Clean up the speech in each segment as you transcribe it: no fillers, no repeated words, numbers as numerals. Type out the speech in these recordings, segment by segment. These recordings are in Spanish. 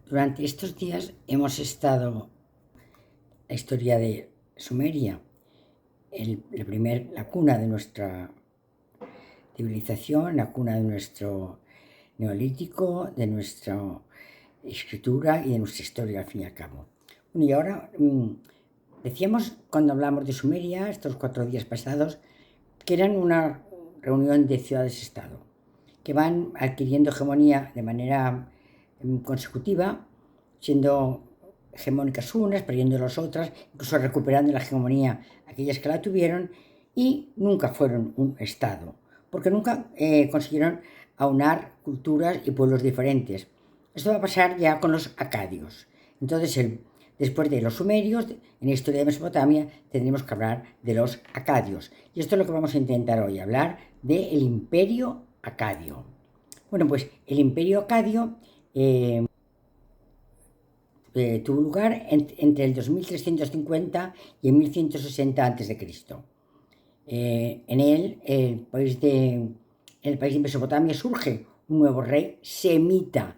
Durante estos días hemos estado la historia de Sumeria, la cuna de nuestra civilización, la cuna de nuestro neolítico, de nuestra escritura y de nuestra historia al fin y al cabo. Bueno, y ahora decíamos cuando hablamos de Sumeria, estos 4 días pasados, que eran una reunión de ciudades-estado, que van adquiriendo hegemonía de manera consecutiva, siendo hegemónicas unas, perdiendo las otras, incluso recuperando la hegemonía aquellas que la tuvieron, y nunca fueron un Estado, porque nunca consiguieron aunar culturas y pueblos diferentes. Esto va a pasar ya con los acadios. Entonces, después de los sumerios, en la historia de Mesopotamia, tendremos que hablar de los acadios. Y esto es lo que vamos a intentar hoy, hablar del imperio acadio. Bueno, pues el imperio acadio tuvo lugar entre el 2350 y el 1160 a.C. En el país de Mesopotamia surge un nuevo rey semita.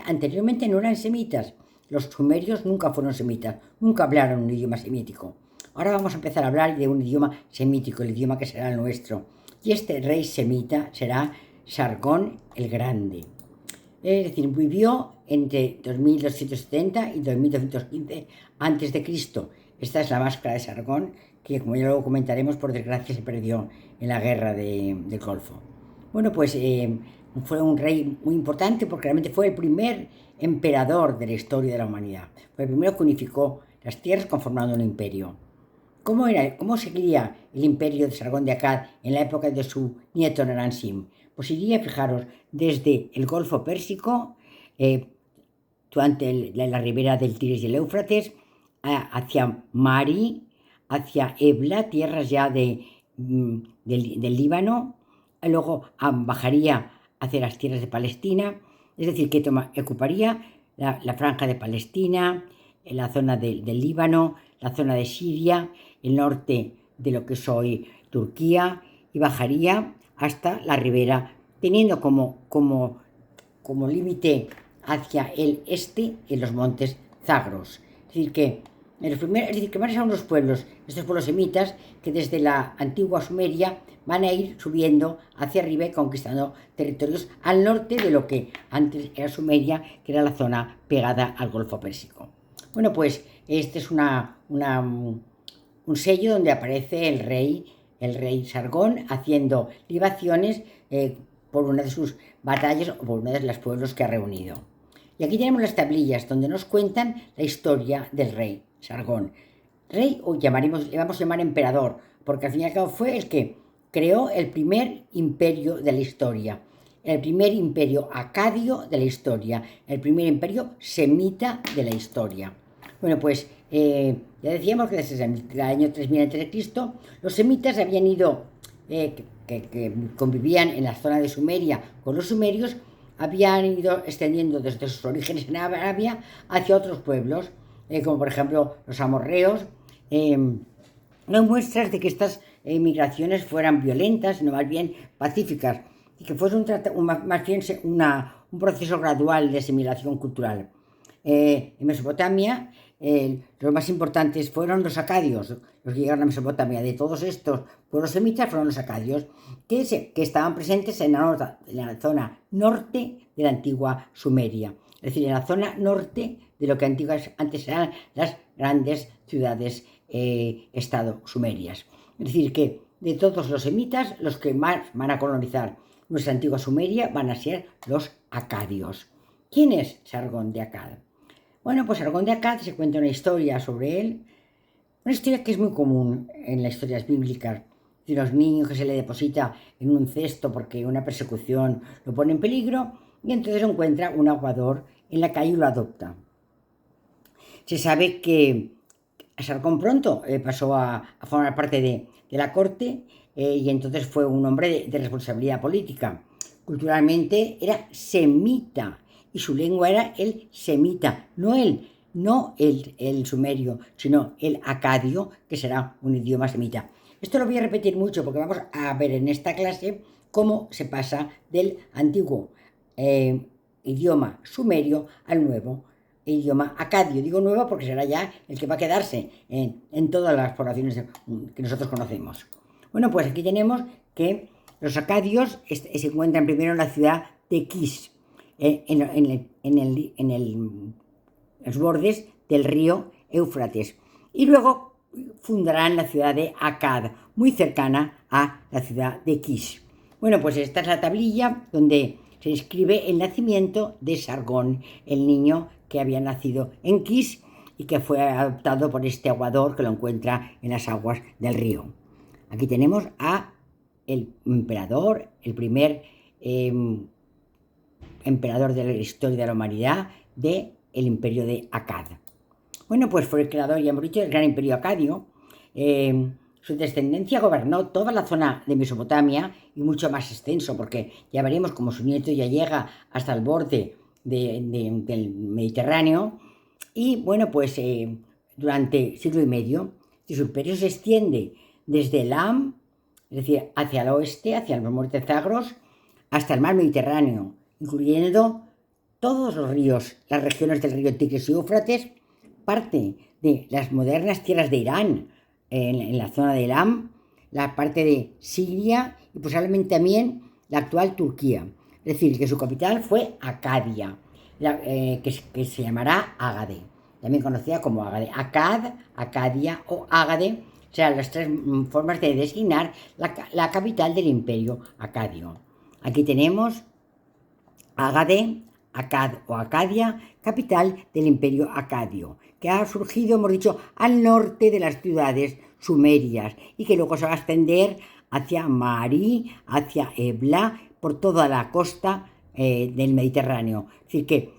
Anteriormente no eran semitas. Los sumerios nunca fueron semitas, nunca hablaron un idioma semítico. Ahora vamos a empezar a hablar de un idioma semítico, el idioma que será el nuestro. Y este rey semita será Sargón el Grande. Es decir, vivió entre 2270 y 2215 a.C. Esta es la máscara de Sargón, que como ya luego comentaremos, por desgracia se perdió en la guerra del Golfo. Bueno, pues fue un rey muy importante porque realmente fue el primer emperador de la historia de la humanidad. Fue el primero que unificó las tierras conformando un imperio. ¿Cómo seguiría el imperio de Sargón de Akkad en la época de su nieto Naram-Sin? Pues iría, fijaros, desde el Golfo Pérsico, durante la ribera del Tigris y el Éufrates, hacia Mari, hacia Ebla, tierras ya del Líbano, luego bajaría hacia las tierras de Palestina, es decir, que ocuparía la franja de Palestina, la zona del Líbano, la zona de Siria, el norte de lo que es hoy Turquía, y bajaría hasta la ribera, teniendo como límite hacia el este en los montes Zagros. Es decir, que van a ser unos pueblos, estos pueblos semitas, que desde la antigua Sumeria van a ir subiendo hacia arriba y conquistando territorios al norte de lo que antes era Sumeria, que era la zona pegada al Golfo Pérsico. Bueno, pues este es un sello donde aparece el rey Sargón haciendo libaciones por una de sus batallas o por uno de los pueblos que ha reunido. Y aquí tenemos las tablillas donde nos cuentan la historia del rey Sargón. Rey, o le vamos a llamar emperador, porque al fin y al cabo fue el que creó el primer imperio de la historia, el primer imperio acadio de la historia, el primer imperio semita de la historia. Bueno, pues ya decíamos que desde el año 3000 a.C. los semitas habían ido, que convivían en la zona de Sumeria con los sumerios, habían ido extendiendo desde sus orígenes en Arabia hacia otros pueblos, como por ejemplo los amorreos. No hay muestras de que estas migraciones fueran violentas, sino más bien pacíficas, y que fuese más bien un proceso gradual de asimilación cultural. En Mesopotamia, los más importantes fueron los acadios, los que llegaron a Mesopotamia. De todos estos pueblos semitas fueron los acadios, que estaban presentes en la zona norte de la antigua Sumeria, es decir, en la zona norte de lo que antes eran las grandes ciudades estado sumerias. Es decir, que de todos los semitas, los que más van a colonizar nuestra antigua Sumeria van a ser los acadios. ¿Quién es Sargón de Akkad? Bueno, pues Sargón de Akkad se cuenta una historia sobre él, una historia que es muy común en las historias bíblicas, de los niños que se le deposita en un cesto porque una persecución lo pone en peligro, y entonces encuentra un aguador en la calle y lo adopta. Se sabe que Sargón pronto pasó a formar parte de la corte, y entonces fue un hombre de responsabilidad política. Culturalmente era semita y su lengua era el semita, no el sumerio, sino el acadio, que será un idioma semita. Esto lo voy a repetir mucho porque vamos a ver en esta clase cómo se pasa del antiguo idioma sumerio al nuevo idioma acadio. Digo nuevo porque será ya el que va a quedarse en todas las poblaciones que nosotros conocemos. Bueno, pues aquí tenemos que los acadios se encuentran primero en la ciudad de Kish, en los bordes del río Éufrates. Y luego fundarán la ciudad de Akkad, muy cercana a la ciudad de Kish. Bueno, pues esta es la tablilla donde se describe el nacimiento de Sargón, el niño que había nacido en Kish y que fue adoptado por este aguador que lo encuentra en las aguas del río. Aquí tenemos a el emperador, el primer emperador de la historia de la humanidad del imperio de Akkad. Bueno, pues fue el creador, ya hemos dicho, del gran imperio acadio. Su descendencia gobernó toda la zona de Mesopotamia y mucho más extenso, porque ya veremos cómo su nieto ya llega hasta el borde del Mediterráneo. Y bueno, pues durante siglo y medio, su imperio se extiende desde Elam, es decir, hacia el oeste, hacia los montes Zagros, hasta el mar Mediterráneo, incluyendo todos los ríos, las regiones del río Tigris y Éufrates, parte de las modernas tierras de Irán, en la zona de Elam, la parte de Siria y posiblemente también la actual Turquía. Es decir, que su capital fue Acadia, que se llamará Ágade, también conocida como Ágade. Akkad, Acadia o Ágade serán las tres formas de designar la capital del imperio acadio. Aquí tenemos Ágade, Akkad o Acadia, capital del imperio acadio, que ha surgido, hemos dicho, al norte de las ciudades sumerias y que luego se va a extender hacia Mari, hacia Ebla, por toda la costa del Mediterráneo. Es decir, que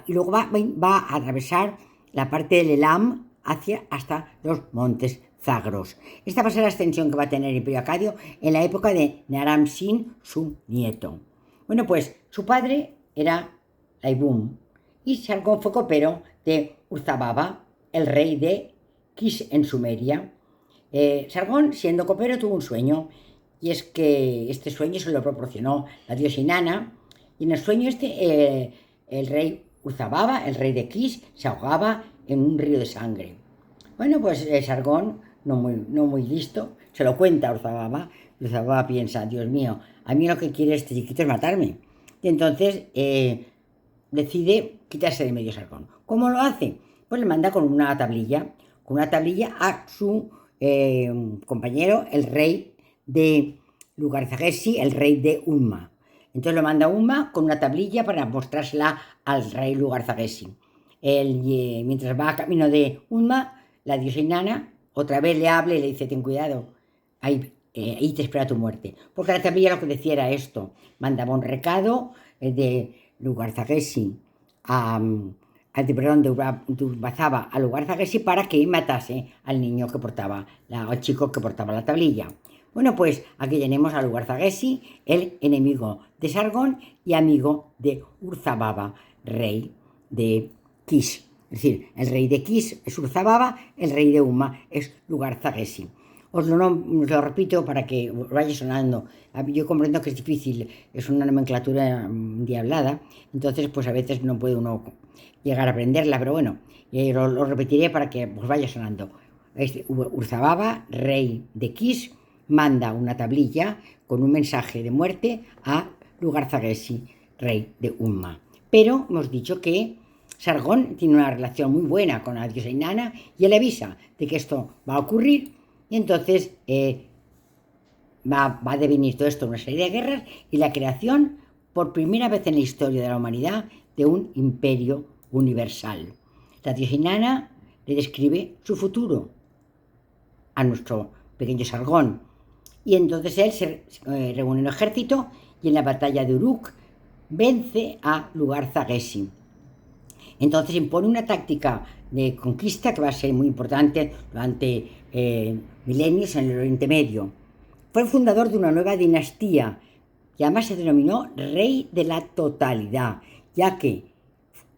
y luego va a atravesar la parte del Elam hasta los montes Zagros. Esta va a ser la extensión que va a tener el imperio acadio en la época de Naram-Sin, su nieto. Bueno, pues su padre era Laibum y Sargón fue copero de Urzababa, el rey de Kish en Sumeria. Sargón, siendo copero, tuvo un sueño, y es que este sueño se lo proporcionó la diosa Inanna, y en el sueño el rey Urzababa, el rey de Kish, se ahogaba en un río de sangre. Bueno, pues Sargón, no muy listo, se lo cuenta a Urzababa. Urzababa piensa, Dios mío, a mí lo que quiere este chiquito es matarme. Y entonces decide quitarse de medio Sargón. ¿Cómo lo hace? Pues le manda con una tablilla a su compañero, el rey de Lugarzagesi, el rey de Umma. Entonces lo manda a Umma con una tablilla para mostrársela al rey Lugarzagesi. Mientras va a camino de Umma, la diosa Inanna otra vez le habla y le dice, ten cuidado, ahí te espera tu muerte. Porque la tablilla lo que decía era esto, mandaba un recado de Lugarzagesi de Urbazaba a Lugarzagesi para que matase al niño que portaba, al chico que portaba la tablilla. Bueno, pues aquí tenemos a Lugarzagesi, el enemigo de Sargón y amigo de Urzababa, rey de Kish. Es decir, el rey de Kish es Urzababa, el rey de Umma es Lugarzagesi. Os lo repito para que vaya sonando. Yo comprendo que es difícil, es una nomenclatura diablada, entonces pues a veces no puede uno llegar a aprenderla, pero bueno, lo repetiré para que os vaya sonando. Urzababa, rey de Kish, manda una tablilla con un mensaje de muerte a Lugarzagesi, rey de Umma. Pero hemos dicho que Sargón tiene una relación muy buena con la diosa Inanna y él avisa de que esto va a ocurrir, y entonces va a devenir todo esto una serie de guerras y la creación, por primera vez en la historia de la humanidad, de un imperio universal. La diosa Inanna le describe su futuro a nuestro pequeño Sargón, y entonces él se reúne un ejército y en la batalla de Uruk vence a Lugarzagesi. Entonces impone una táctica de conquista que va a ser muy importante durante milenios en el Oriente Medio. Fue el fundador de una nueva dinastía que además se denominó Rey de la Totalidad, ya que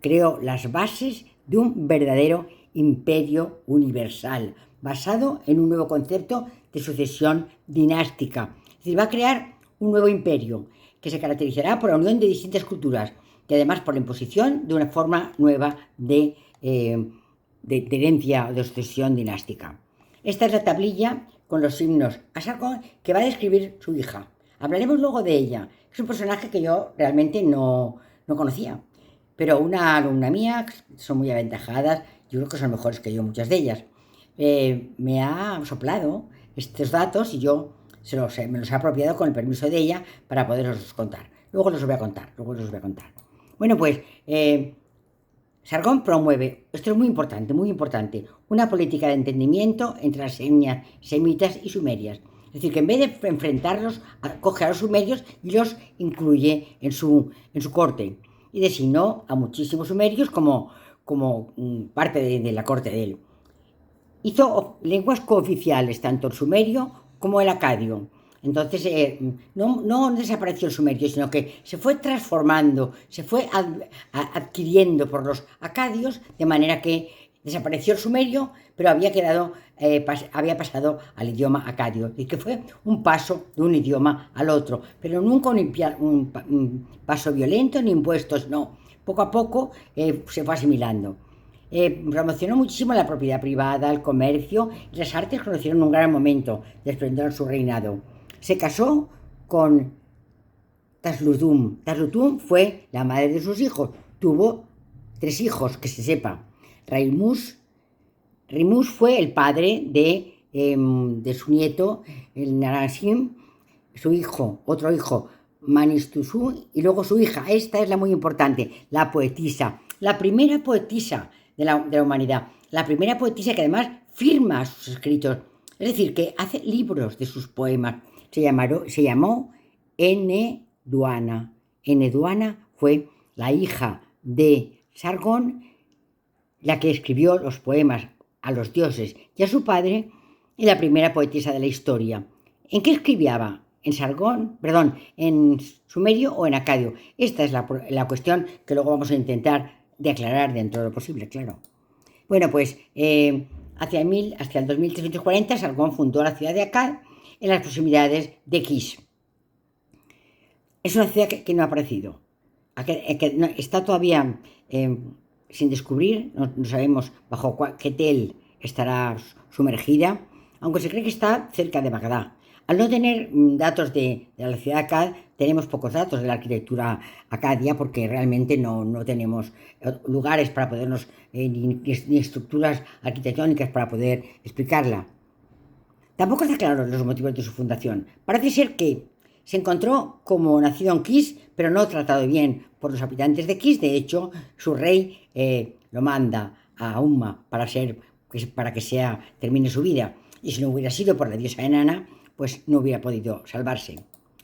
creó las bases de un verdadero imperio universal, basado en un nuevo concepto de sucesión dinástica. Es decir, va a crear un nuevo imperio que se caracterizará por la unión de distintas culturas, y además por la imposición de una forma nueva de herencia o de sucesión dinástica. Esta es la tablilla con los signos a Sargón que va a describir su hija. Hablaremos luego de ella. Es un personaje que yo realmente no conocía, pero una alumna mía, son muy aventajadas, yo creo que son mejores que yo, muchas de ellas, me ha soplado estos datos y yo me los he apropiado con el permiso de ella para poderlos contar. Luego los voy a contar, Bueno, pues Sargón promueve, esto es muy importante, una política de entendimiento entre las etnias semitas y sumerias. Es decir, que en vez de enfrentarlos, coge a los sumerios y los incluye en su corte. Y designó a muchísimos sumerios como parte de la corte de él. Hizo lenguas cooficiales, tanto el sumerio como el acadio. Entonces, no desapareció el sumerio, sino que se fue transformando, se fue adquiriendo por los acadios, de manera que desapareció el sumerio, pero había pasado al idioma acadio, y que fue un paso de un idioma al otro, pero nunca un paso violento ni impuestos, no. Poco a poco se fue asimilando. Promocionó muchísimo la propiedad privada, el comercio y las artes conocieron un gran momento de esplendor en su reinado. Se casó con Taslutum. Taslutum fue la madre de sus hijos. Tuvo 3 hijos, que se sepa. Rimus fue el padre de su nieto, el Naransim, su hijo, otro hijo, Manistusu, y luego su hija. Esta es la muy importante, la poetisa, la primera poetisa de la humanidad, la primera poetisa que además firma sus escritos, es decir, que hace libros de sus poemas. Se llamó Enheduanna. Enheduanna fue la hija de Sargón, la que escribió los poemas a los dioses y a su padre, y la primera poetisa de la historia. ¿En qué escribía? ¿En Sargón? Perdón, ¿en sumerio o en acadio? Esta es la cuestión que luego vamos a intentar de aclarar dentro de lo posible, claro. Bueno, pues hacia el 2340 Sargón fundó la ciudad de Akkad en las proximidades de Kish. Es una ciudad que no ha aparecido, está todavía sin descubrir, no sabemos bajo qué tel estará sumergida, aunque se cree que está cerca de Bagdad. Al no tener datos de la ciudad de Akkad, tenemos pocos datos de la arquitectura acadia, porque realmente no tenemos lugares para podernos, ni estructuras arquitectónicas para poder explicarla. Tampoco está claro los motivos de su fundación. Parece ser que se encontró como nacido en Kish, pero no tratado bien por los habitantes de Kish. De hecho, su rey lo manda a Umma para que termine su vida. Y si no hubiera sido por la diosa enana, pues no hubiera podido salvarse.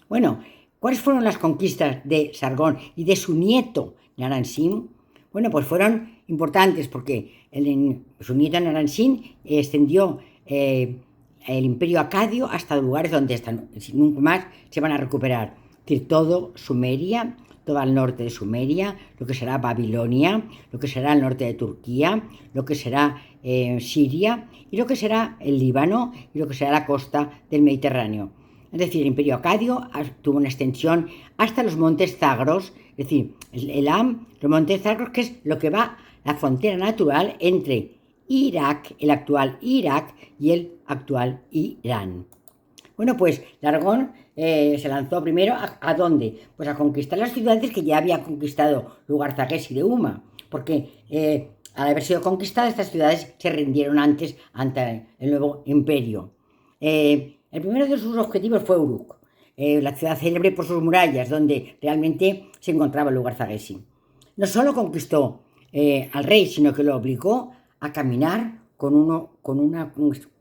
Bueno, ¿cuáles fueron las conquistas de Sargón y de su nieto Naransim? Bueno, pues fueron importantes porque su nieto Naransim extendió el imperio acadio hasta lugares donde nunca más se van a recuperar. Es decir, todo Sumeria, todo al norte de Sumeria, lo que será Babilonia, lo que será el norte de Turquía, lo que será Siria y lo que será el Líbano y lo que será la costa del Mediterráneo. Es decir, el imperio acadio tuvo una extensión hasta los montes Zagros, es decir, los montes Zagros, que es lo que va la frontera natural entre Irak, el actual Irak y el actual Irán. Bueno, pues Sargón se lanzó primero ¿a dónde? Pues a conquistar las ciudades que ya había conquistado Lugarzagues y de Uma, porque al haber sido conquistadas estas ciudades se rindieron antes ante el nuevo imperio. El primero de sus objetivos fue Uruk, la ciudad célebre por sus murallas, donde realmente se encontraba el Lugarzaguesi. No solo conquistó al rey, sino que lo obligó a caminar con una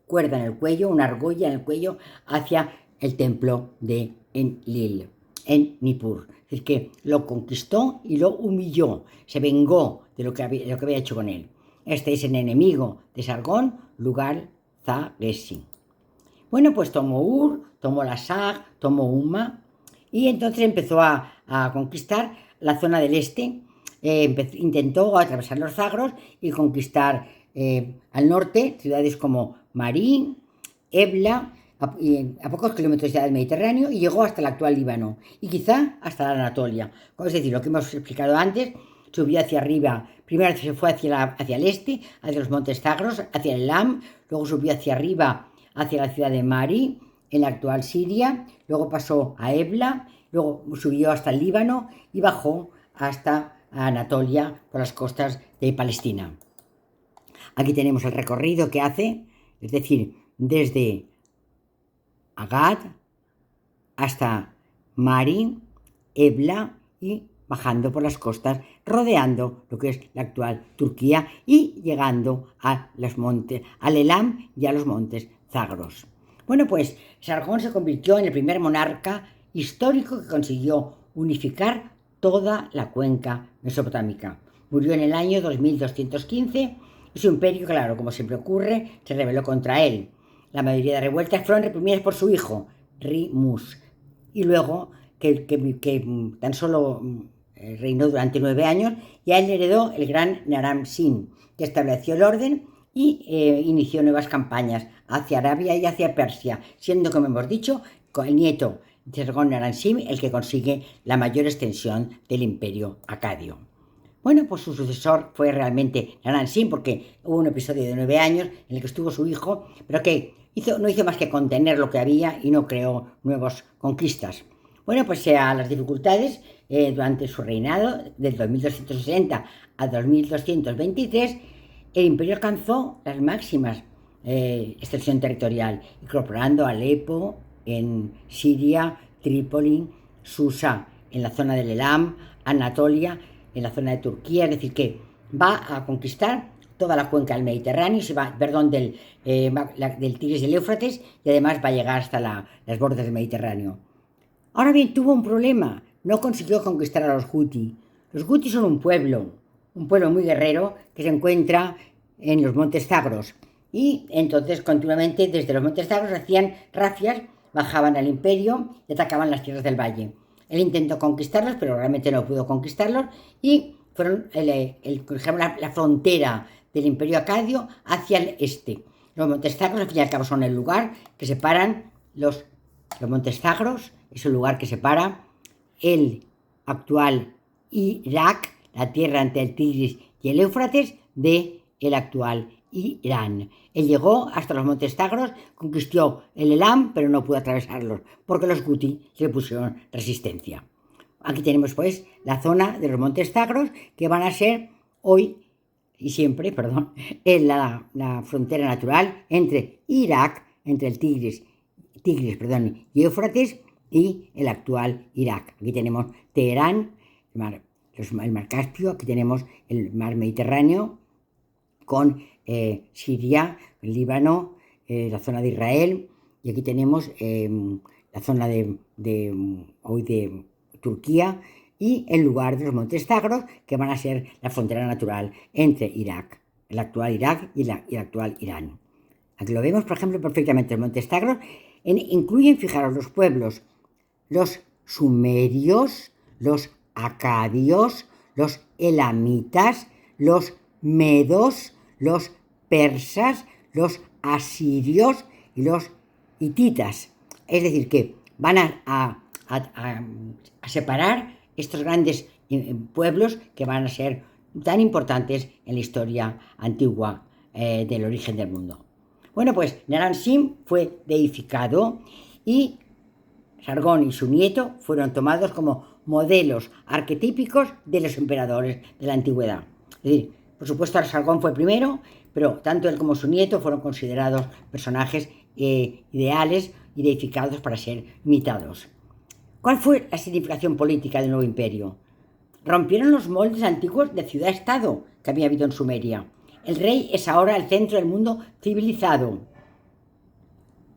cuerda en el cuello, una argolla en el cuello, hacia el templo de Enlil, en Nippur. Es decir, que lo conquistó y lo humilló, se vengó de lo que había hecho con él. Este es el enemigo de Sargón, Lugarzaguesi. Bueno, pues tomó Ur, tomó Lasag, tomó Umma, y entonces empezó a conquistar la zona del este. Intentó atravesar los Zagros y conquistar al norte ciudades como Marín, Ebla, a pocos kilómetros ya del Mediterráneo, y llegó hasta el actual Líbano y quizá hasta la Anatolia. Es decir, lo que hemos explicado antes, subió hacia arriba, primero se fue hacia el este, hacia los montes Zagros, hacia el Elam, luego subió hacia arriba, hacia la ciudad de Mari, en la actual Siria, luego pasó a Ebla, luego subió hasta el Líbano y bajó hasta Anatolia por las costas de Palestina. Aquí tenemos el recorrido que hace, es decir, desde Agad hasta Mari, Ebla y bajando por las costas, rodeando lo que es la actual Turquía y llegando a los montes, al Elam y a los montes Zagros. Bueno, pues Sargón se convirtió en el primer monarca histórico que consiguió unificar toda la cuenca mesopotámica. Murió en el año 2215 y su imperio, claro, como siempre ocurre, se rebeló contra él. La mayoría de revueltas fueron reprimidas por su hijo, Rimus, y luego que tan solo reinó durante 9 años, y a él heredó el gran Naram-Sin, que estableció el orden y inició nuevas campañas hacia Arabia y hacia Persia, siendo, como hemos dicho, el nieto de Sargón Naram-Sin el que consigue la mayor extensión del imperio acadio. Bueno, pues su sucesor fue realmente Naram-Sin, porque hubo un episodio de 9 años en el que estuvo su hijo, pero que no hizo más que contener lo que había y no creó nuevas conquistas. Bueno, pues a las dificultades durante su reinado, del 2260 a 2223, el imperio alcanzó las máximas extensión territorial, incorporando Alepo en Siria, Trípoli, Susa en la zona del Elam, Anatolia en la zona de Turquía, es decir, que va a conquistar toda la cuenca del Mediterráneo, del Tigris y el Éufrates, y además va a llegar hasta las bordas del Mediterráneo. Ahora bien, tuvo un problema, no consiguió conquistar a los Huti. Los Huti son un pueblo muy guerrero que se encuentra en los montes Zagros, y entonces continuamente desde los montes Zagros hacían razias, bajaban al imperio y atacaban las tierras del valle. Él intentó conquistarlos, pero realmente no pudo conquistarlos, y fueron la frontera del imperio acadio hacia el este. Los montes Zagros, al fin y al cabo, son el lugar que separan los montes Zagros, es el lugar que separa el actual Irak, la tierra entre el Tigris y el Éufrates, de el actual Irán. Él llegó hasta los montes Zagros, conquistó el Elam, pero no pudo atravesarlos, porque los Guti le pusieron resistencia. Aquí tenemos pues la zona de los montes Zagros, que van a ser hoy y siempre, en la frontera natural entre Irak, entre el Tigris y Éufrates, y el actual Irak. Aquí tenemos Teherán, el mar Caspio, aquí tenemos el mar Mediterráneo, con Siria, el Líbano, la zona de Israel, y aquí tenemos la zona hoy de Turquía, y el lugar de los montes Zagros, que van a ser la frontera natural entre Irak, el actual Irak y el actual Irán. Aquí lo vemos, por ejemplo, perfectamente. Los montes Zagros incluyen, fijaros, los pueblos, los sumerios, los acadios, los elamitas, los medos, los persas, los asirios y los hititas. Es decir, que van a separar estos grandes pueblos que van a ser tan importantes en la historia antigua del origen del mundo. Bueno, pues Naram-Sin fue deificado y Sargón y su nieto fueron tomados como modelos arquetípicos de los emperadores de la antigüedad. Es decir, por supuesto, Sargón fue primero, pero tanto él como su nieto fueron considerados personajes ideales y deificados para ser imitados. ¿Cuál fue la significación política del nuevo imperio? Rompieron los moldes antiguos de ciudad-estado que había habido en Sumeria. El rey es ahora el centro del mundo civilizado.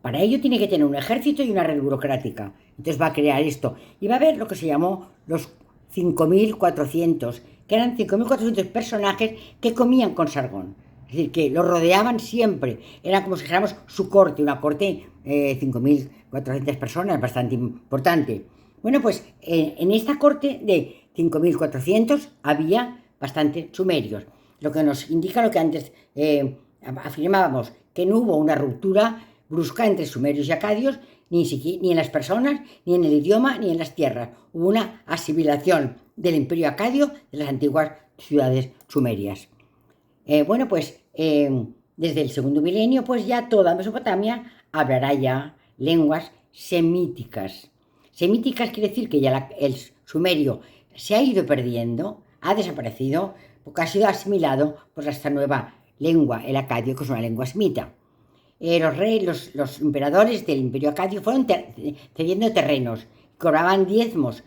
Para ello tiene que tener un ejército y una red burocrática. Entonces va a crear esto. Y va a haber lo que se llamó los 5.400, que eran 5.400 personajes que comían con Sargón. Es decir, que lo rodeaban siempre. Era como si dijéramos su corte, una corte 5.400 personas, bastante importante. Bueno, pues en esta corte de 5.400 había bastantes sumerios, lo que nos indica lo que antes afirmábamos, que no hubo una ruptura brusca entre sumerios y acadios, ni en las personas, ni en el idioma, ni en las tierras. Hubo una asimilación del imperio acadio de las antiguas ciudades sumerias. Bueno, pues desde el segundo milenio, pues ya toda Mesopotamia hablará ya lenguas semíticas. Semíticas quiere decir que ya el sumerio se ha ido perdiendo, ha desaparecido, porque ha sido asimilado por esta nueva lengua, el acadio, que es una lengua semita. Los emperadores del imperio acadio fueron cediendo terrenos, cobraban diezmos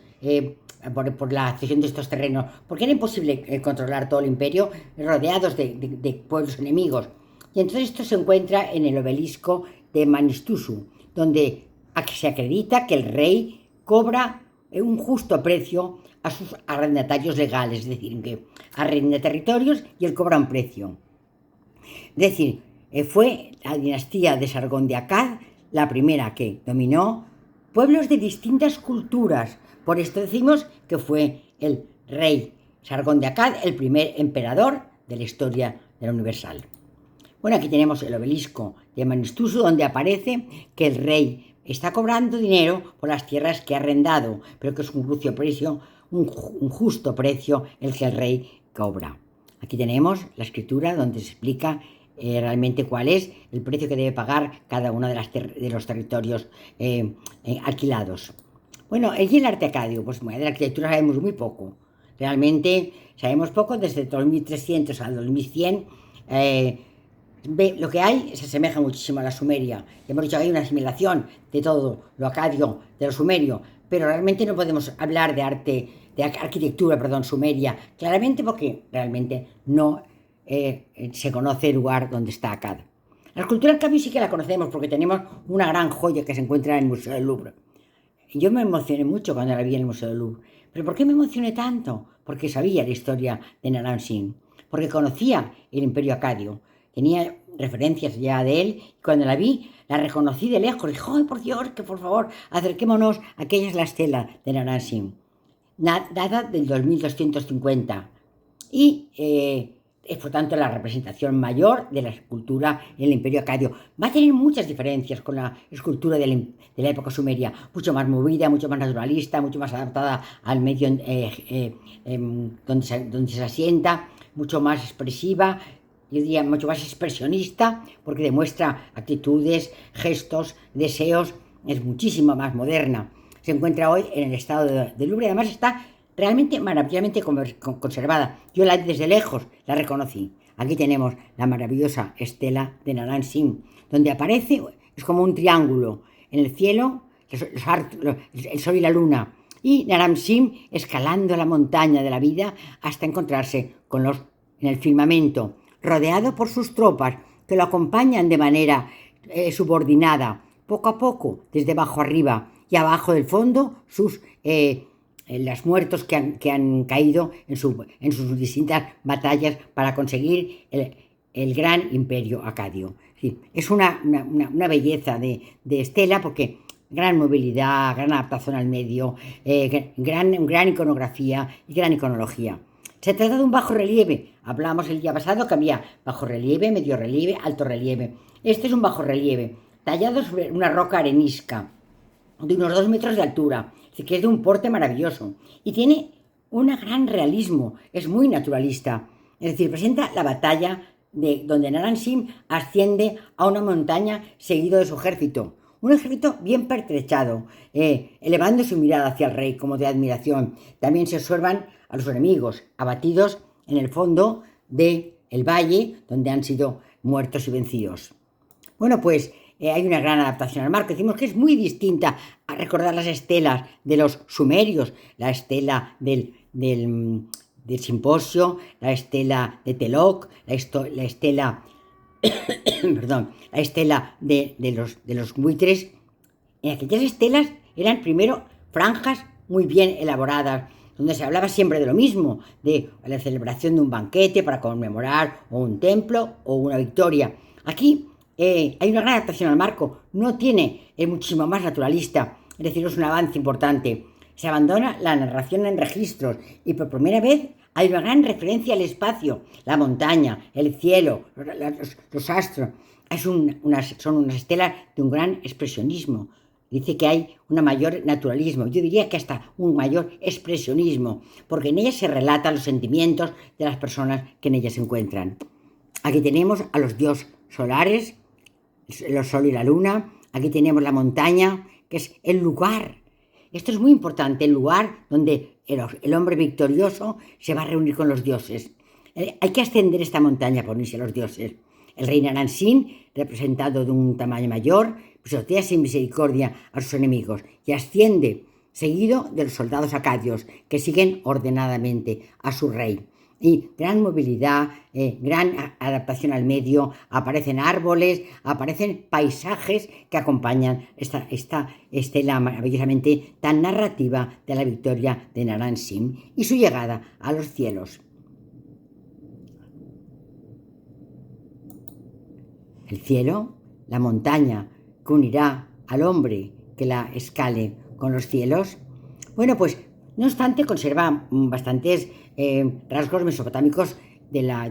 por la cesión de estos terrenos, porque era imposible controlar todo el imperio rodeados de pueblos enemigos. Y entonces esto se encuentra en el obelisco de Manistusu, donde se acredita que el rey cobra un justo precio a sus arrendatarios legales, es decir, que arrenda territorios y él cobra un precio. Es decir, fue la dinastía de Sargón de Akkad la primera que dominó pueblos de distintas culturas. Por esto decimos que fue el rey Sargón de Akkad el primer emperador de la historia de la Universal. Bueno, aquí tenemos el obelisco de Manistusu, donde aparece que el rey está cobrando dinero por las tierras que ha arrendado, pero que es un justo precio el que el rey cobra. Aquí tenemos la escritura donde se explica realmente cuál es el precio que debe pagar cada uno de los territorios alquilados. Bueno, y el arte acadio, pues de la arquitectura sabemos muy poco. Realmente sabemos poco, desde 2300 al 2100. Lo que hay se asemeja muchísimo a la sumeria. Hemos dicho que hay una asimilación de todo lo acadio, de lo sumerio, pero realmente no podemos hablar de arquitectura, sumeria, claramente porque realmente no se conoce el lugar donde está Akkad. La escultura Akkad sí que la conocemos porque tenemos una gran joya que se encuentra en el Museo del Louvre. Yo me emocioné mucho cuando la vi en el Museo del Louvre. ¿Pero por qué me emocioné tanto? Porque sabía la historia de Naram-Sin, porque conocía el imperio acadio, tenía referencias ya de él, y cuando la vi, la reconocí de lejos. Dije, ¡ay, por Dios, que por favor, acerquémonos! Aquella es la estela de Naram-Sin, data del 2250. Y es por tanto la representación mayor de la escultura en el imperio acadio. Va a tener muchas diferencias con la escultura de la época sumeria, mucho más movida, mucho más naturalista, mucho más adaptada al medio donde se asienta, mucho más expresiva, yo diría mucho más expresionista, porque demuestra actitudes, gestos, deseos, es muchísimo más moderna. Se encuentra hoy en el estado de Louvre, además está realmente maravillosamente conservada. Yo desde lejos la reconocí. Aquí tenemos la maravillosa estela de Naram-Sin, donde aparece, es como un triángulo en el cielo, el sol y la luna, y Naram-Sin escalando la montaña de la vida hasta encontrarse en el firmamento, rodeado por sus tropas que lo acompañan de manera subordinada, poco a poco, desde abajo arriba, y abajo del fondo los muertos que han caído en sus distintas batallas para conseguir el gran imperio acadio. Es una belleza de estela porque gran movilidad, gran adaptación al medio, gran iconografía y gran iconología. Se trata de un bajo relieve. Hablamos el día pasado que había bajo relieve, medio relieve, alto relieve. Este es un bajo relieve, tallado sobre una roca arenisca de unos 2 metros de altura, que es de un porte maravilloso y tiene un gran realismo, es muy naturalista, es decir, presenta la batalla donde Naram-Sin asciende a una montaña seguido de su ejército, un ejército bien pertrechado, elevando su mirada hacia el rey como de admiración. También se observan a los enemigos abatidos en el fondo del valle donde han sido muertos y vencidos. Bueno, pues hay una gran adaptación al marco. Decimos que es muy distinta a recordar las estelas de los sumerios, la estela del Simposio, la estela de Teloc, la estela la estela de los buitres. En aquellas estelas eran primero franjas muy bien elaboradas, donde se hablaba siempre de lo mismo, de la celebración de un banquete para conmemorar o un templo o una victoria. Aquí hay una gran adaptación al marco, es muchísimo más naturalista, es decir, es un avance importante. Se abandona la narración en registros y por primera vez hay una gran referencia al espacio, la montaña, el cielo, los astros. son unas estelas de un gran expresionismo. Dice que hay un mayor naturalismo, yo diría que hasta un mayor expresionismo, porque en ellas se relatan los sentimientos de las personas que en ellas se encuentran. Aquí tenemos a los dioses solares, el sol y la luna. Aquí tenemos la montaña, que es el lugar. Esto es muy importante, el lugar donde el hombre victorioso se va a reunir con los dioses. Hay que ascender esta montaña para unirse a los dioses. El rey Naram-Sin, representado de un tamaño mayor, pisotea sin misericordia a sus enemigos y asciende, seguido de los soldados acadios, que siguen ordenadamente a su rey. Y gran movilidad, gran adaptación al medio, aparecen árboles, aparecen paisajes que acompañan esta estela maravillosamente tan narrativa de la victoria de Naram-Sin y su llegada a los cielos. El cielo, la montaña que unirá al hombre que la escale con los cielos. Bueno, pues no obstante conserva bastantes rasgos mesopotámicos de las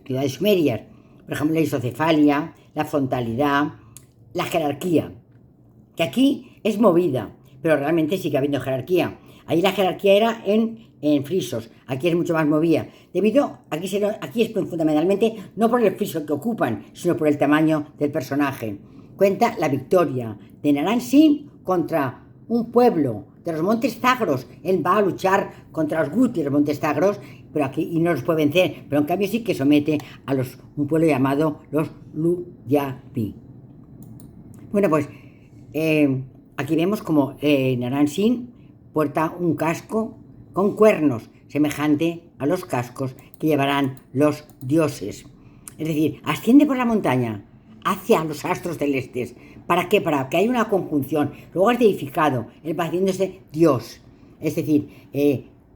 ciudades sumerias. Por ejemplo, la isocefalia, la frontalidad, la jerarquía, que aquí es movida, pero realmente sigue habiendo jerarquía. Ahí la jerarquía era en frisos, aquí es mucho más movida. Aquí es fundamentalmente no por el friso que ocupan, sino por el tamaño del personaje. Cuenta la victoria de Naram-Sin contra un pueblo de los montes Zagros. Él va a luchar contra los Guti de los montes Zagros, pero aquí y no los puede vencer, pero en cambio sí que somete a un pueblo llamado los Luyapi. Bueno, pues aquí vemos como Naram-Sin porta un casco con cuernos, semejante a los cascos que llevarán los dioses. Es decir, asciende por la montaña hacia los astros celestes. ¿Para qué? Para que haya una conjunción. Luego es deificado, él va haciéndose Dios. Es decir,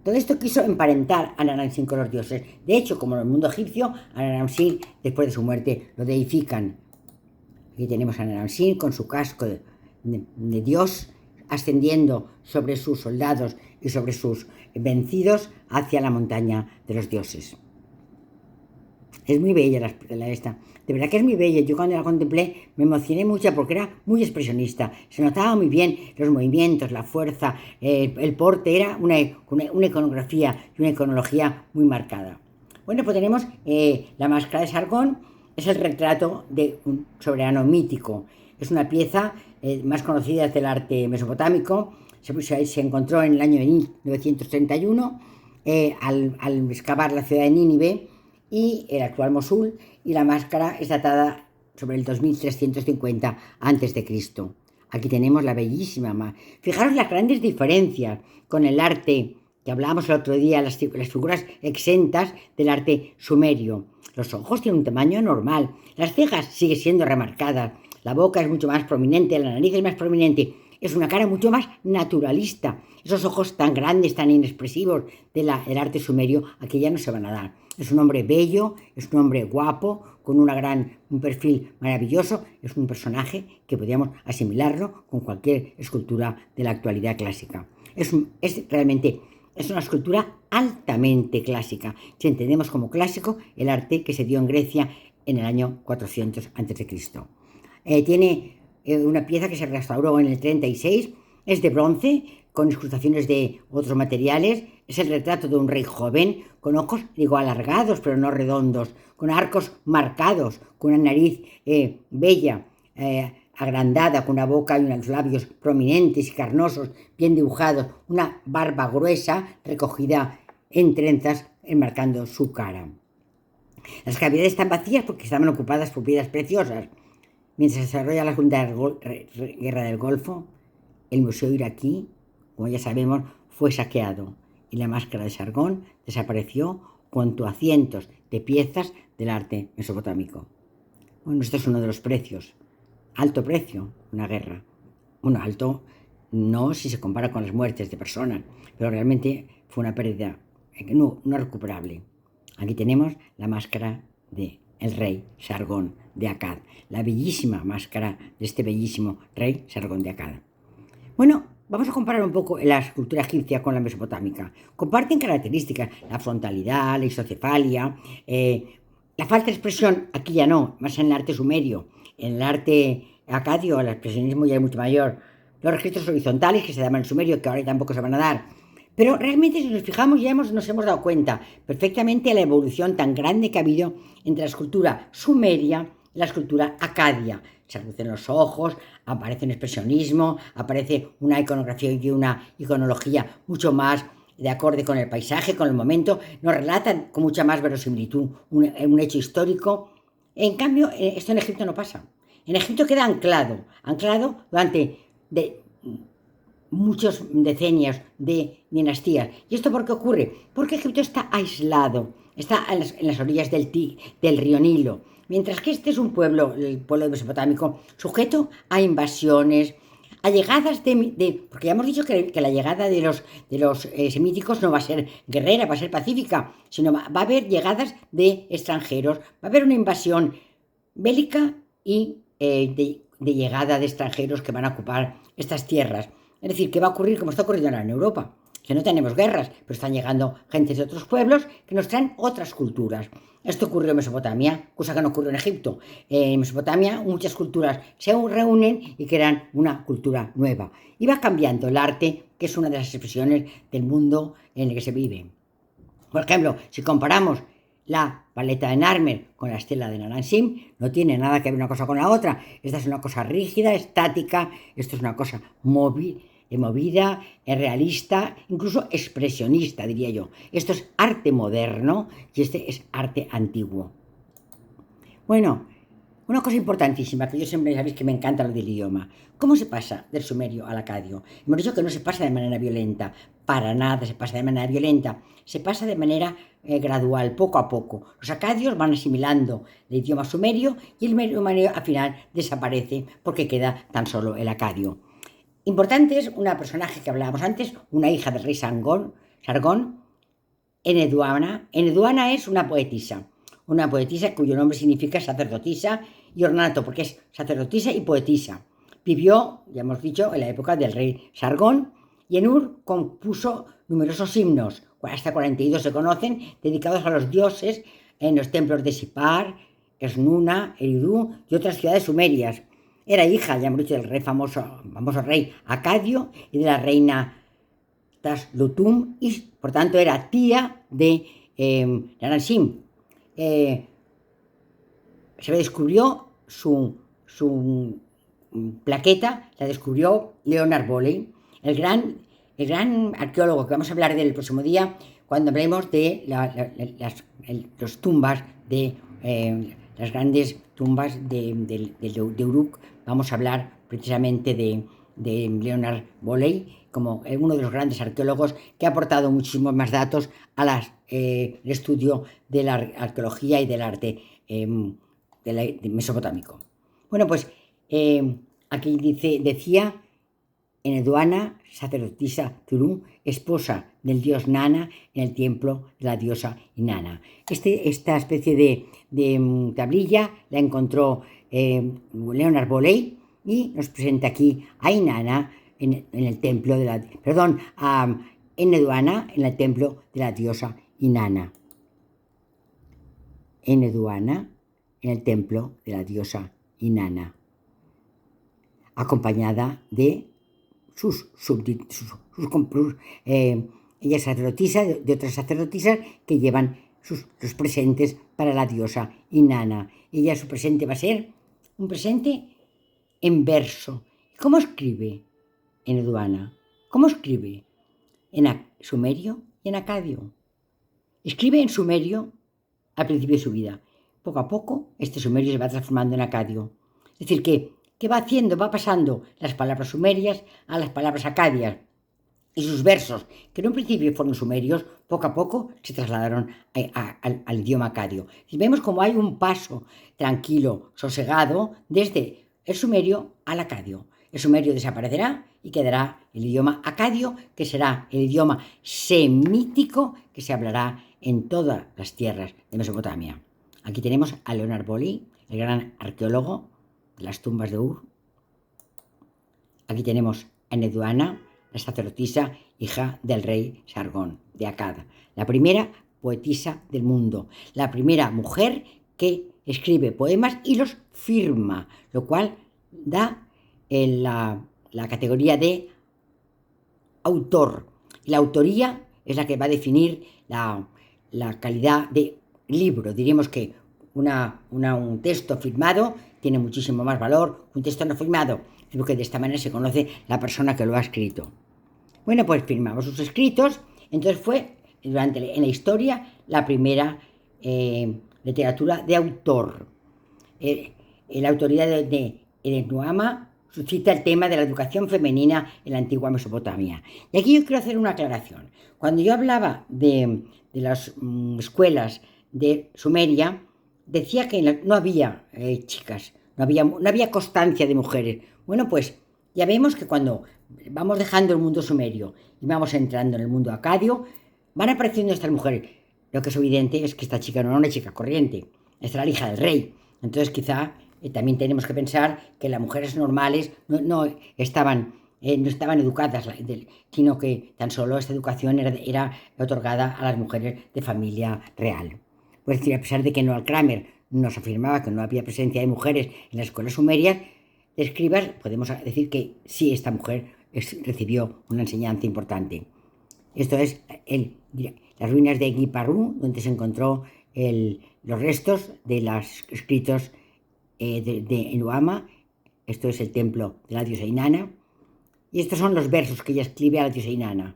todo esto quiso emparentar a Naram-Sin con los dioses. De hecho, como en el mundo egipcio, a Naram-Sin, después de su muerte, lo deifican. Aquí tenemos a Naram-Sin con su casco de Dios, ascendiendo sobre sus soldados y sobre sus vencidos hacia la montaña de los dioses. Es muy bella esta. De verdad que es muy bella. Yo cuando la contemplé me emocioné mucho porque era muy expresionista. Se notaba muy bien los movimientos, la fuerza, el porte. Era una iconografía y una iconología muy marcada. Bueno, pues tenemos la máscara de Sargón. Es el retrato de un soberano mítico. Es una pieza más conocida del arte mesopotámico. Se encontró en el año 1931 al excavar la ciudad de Nínive y el actual Mosul, y la máscara es datada sobre el 2350 a.C. Aquí tenemos la bellísima. Fijaros las grandes diferencias con el arte que hablábamos el otro día, las figuras exentas del arte sumerio. Los ojos tienen un tamaño normal, las cejas siguen siendo remarcadas, la boca es mucho más prominente, la nariz es más prominente. Es una cara mucho más naturalista. Esos ojos tan grandes, tan inexpresivos del arte sumerio, aquí ya no se van a dar. Es un hombre bello, es un hombre guapo, con un perfil maravilloso. Es un personaje que podríamos asimilarlo con cualquier escultura de la actualidad clásica. Es una escultura altamente clásica. Si entendemos como clásico el arte que se dio en Grecia en el año 400 a.C. Tiene una pieza que se restauró en el 36, es de bronce, con incrustaciones de otros materiales. Es el retrato de un rey joven, con ojos, alargados, pero no redondos, con arcos marcados, con una nariz bella, agrandada, con una boca y unos labios prominentes y carnosos, bien dibujados, una barba gruesa, recogida en trenzas, enmarcando su cara. Las cavidades están vacías porque estaban ocupadas por piedras preciosas. Mientras se desarrolla la Segunda Guerra del Golfo, el museo iraquí, como ya sabemos, fue saqueado y la máscara de Sargón desapareció junto a cientos de piezas del arte mesopotámico. Bueno, esto es uno de los precios. Alto precio, una guerra. Bueno, alto no si se compara con las muertes de personas, pero realmente fue una pérdida no recuperable. Aquí tenemos la máscara de el rey Sargón de Akkad, la bellísima máscara de este bellísimo rey Sargón de Akkad. Bueno, vamos a comparar un poco la escultura egipcia con la mesopotámica. Comparten características, la frontalidad, la isocefalia, la falta de expresión, aquí ya no, más en el arte sumerio. en el arte acadio, el expresionismo ya es mucho mayor, los registros horizontales que se daban en el sumerio, que ahora tampoco se van a dar. Pero realmente si nos fijamos ya nos hemos dado cuenta perfectamente de la evolución tan grande que ha habido entre la escultura sumeria y la escultura acadia. Se reducen los ojos, aparece un expresionismo, aparece una iconografía y una iconología mucho más de acorde con el paisaje, con el momento, nos relatan con mucha más verosimilitud un hecho histórico. En cambio, esto en Egipto no pasa. En Egipto queda anclado durante muchos decenios de dinastías. ¿Y esto por qué ocurre? Porque Egipto está aislado, está en las orillas del río Nilo, mientras que este es un pueblo, el pueblo mesopotámico, sujeto a invasiones, a llegadas porque ya hemos dicho que la llegada de los semíticos no va a ser guerrera, va a ser pacífica, sino va a haber llegadas de extranjeros, va a haber una invasión bélica y de llegada de extranjeros que van a ocupar estas tierras. Es decir, que va a ocurrir como está ocurriendo ahora en Europa, que no tenemos guerras, pero están llegando gentes de otros pueblos que nos traen otras culturas. Esto ocurrió en Mesopotamia, cosa que no ocurrió en Egipto. En Mesopotamia muchas culturas se reúnen y crean una cultura nueva. Y va cambiando el arte, que es una de las expresiones del mundo en el que se vive. Por ejemplo, si comparamos la paleta de Narmer con la estela de Naram-Sin, no tiene nada que ver una cosa con la otra. Esta es una cosa rígida, estática, esto es una cosa movida, realista, incluso expresionista, diría yo. Esto es arte moderno y este es arte antiguo. Bueno, una cosa importantísima, que yo siempre sabéis que me encanta lo del idioma. ¿Cómo se pasa del sumerio al acadio? Hemos dicho que no se pasa de manera violenta, para nada se pasa de manera violenta, se pasa de manera gradual, poco a poco. Los acadios van asimilando el idioma sumerio y el sumerio al final desaparece porque queda tan solo el acadio. Importante es una personaje que hablábamos antes, una hija del rey Sargón, Enheduanna. Enheduanna es una poetisa cuyo nombre significa sacerdotisa y ornato, porque es sacerdotisa y poetisa. Vivió, ya hemos dicho, en la época del rey Sargón, y en Ur compuso numerosos himnos, hasta 42 se conocen, dedicados a los dioses en los templos de Sipar, Esnuna, Eridu y otras ciudades sumerias. Era hija, ya hemos dicho, del famoso rey Acadio y de la reina Taslutum, y por tanto era tía de Naram-Sin. Se descubrió su plaqueta, la descubrió Leonard Boley, el gran arqueólogo, que vamos a hablar del próximo día cuando hablemos de las tumbas las grandes tumbas de Uruk. Vamos a hablar precisamente de Leonard Boley como uno de los grandes arqueólogos que ha aportado muchísimos más datos al estudio de la arqueología y del arte mesopotámico. Bueno, pues aquí decía Enheduanna, sacerdotisa Turú, esposa del dios Nana en el templo de la diosa Inanna. Esta especie de tablilla la encontró Leonard Boley y nos presenta aquí a Inanna en el templo de a Enheduanna en el templo de la diosa Inanna. Enheduanna en el templo de la diosa Inanna, acompañada de ella es sacerdotisa de otras sacerdotisas que llevan los presentes para la diosa Inanna. Ella, su presente va a ser un presente en verso. ¿Cómo escribe Enheduanna? ¿Cómo escribe? En sumerio y en acadio. Escribe en sumerio al principio de su vida. Poco a poco este sumerio se va transformando en acadio. Es decir, que va haciendo, va pasando las palabras sumerias a las palabras acadias. Y sus versos, que en un principio fueron sumerios, poco a poco se trasladaron al idioma acadio. Y vemos como hay un paso tranquilo, sosegado, desde el sumerio al acadio. El sumerio desaparecerá y quedará el idioma acadio, que será el idioma semítico que se hablará en todas las tierras de Mesopotamia. Aquí tenemos a Leonard Boley, el gran arqueólogo de las tumbas de Ur. Aquí tenemos a Enheduanna, la sacerdotisa, hija del rey Sargón de Akkad, la primera poetisa del mundo, la primera mujer que escribe poemas y los firma, lo cual da la categoría de autor. La autoría es la que va a definir la calidad de libro. Diríamos que un texto firmado tiene muchísimo más valor que un texto no firmado, porque de esta manera se conoce la persona que lo ha escrito. Bueno, pues firmamos sus escritos. Entonces fue, en la historia, la primera literatura de autor. La autoría de Nuama suscita el tema de la educación femenina en la antigua Mesopotamia. Y aquí yo quiero hacer una aclaración. Cuando yo hablaba de las escuelas de Sumeria, decía que no había chicas, no había constancia de mujeres. Bueno, pues ya vemos que cuando vamos dejando el mundo sumerio y vamos entrando en el mundo acadio, van apareciendo estas mujeres. Lo que es evidente es que esta chica no era una chica corriente, esta era la hija del rey. Entonces quizá también tenemos que pensar que las mujeres normales no estaban educadas, sino que tan solo esta educación era otorgada a las mujeres de familia real. Es decir, a pesar de que Noel Kramer nos afirmaba que no había presencia de mujeres en las escuelas sumerias, de escribas, podemos decir que sí, esta mujer recibió una enseñanza importante. Esto es las ruinas de Enkiparu, donde se encontró los restos de los escritos de Nuama. Esto es el templo de la diosa Inanna. Y estos son los versos que ella escribe a la diosa Inanna.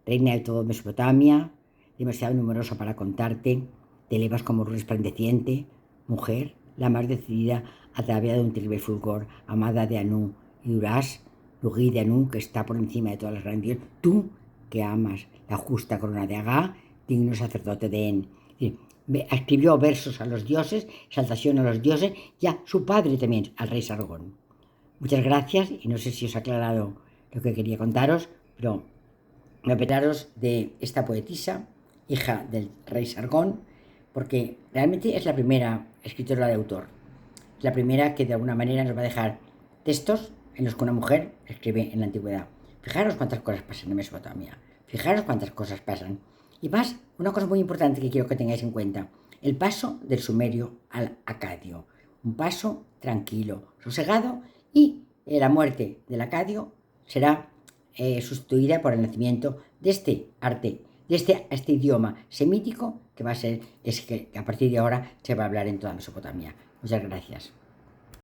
Reina de todo Mesopotamia, demasiado numerosa para contarte, te elevas como resplandeciente, mujer, la más decidida, ataviada de un terrible fulgor, amada de Anu y Uras, Lugi de Anu, que está por encima de todas las grandes, tú que amas la justa corona de Agá, digno sacerdote de En. Escribió versos a los dioses, exaltación a los dioses y a su padre también, al rey Sargón. Muchas gracias y no sé si os he aclarado lo que quería contaros, pero hablaros de esta poetisa, hija del rey Sargón, porque realmente es la primera escritora de autor, la primera que de alguna manera nos va a dejar textos en los que una mujer escribe en la antigüedad. Fijaros cuántas cosas pasan en Mesopotamia, fijaros cuántas cosas pasan. Y más, una cosa muy importante que quiero que tengáis en cuenta, el paso del sumerio al acadio, un paso tranquilo, sosegado, y la muerte del acadio será sustituida por el nacimiento de este arte, de este idioma semítico que va a ser, es que a partir de ahora se va a hablar en toda Mesopotamia. Muchas gracias.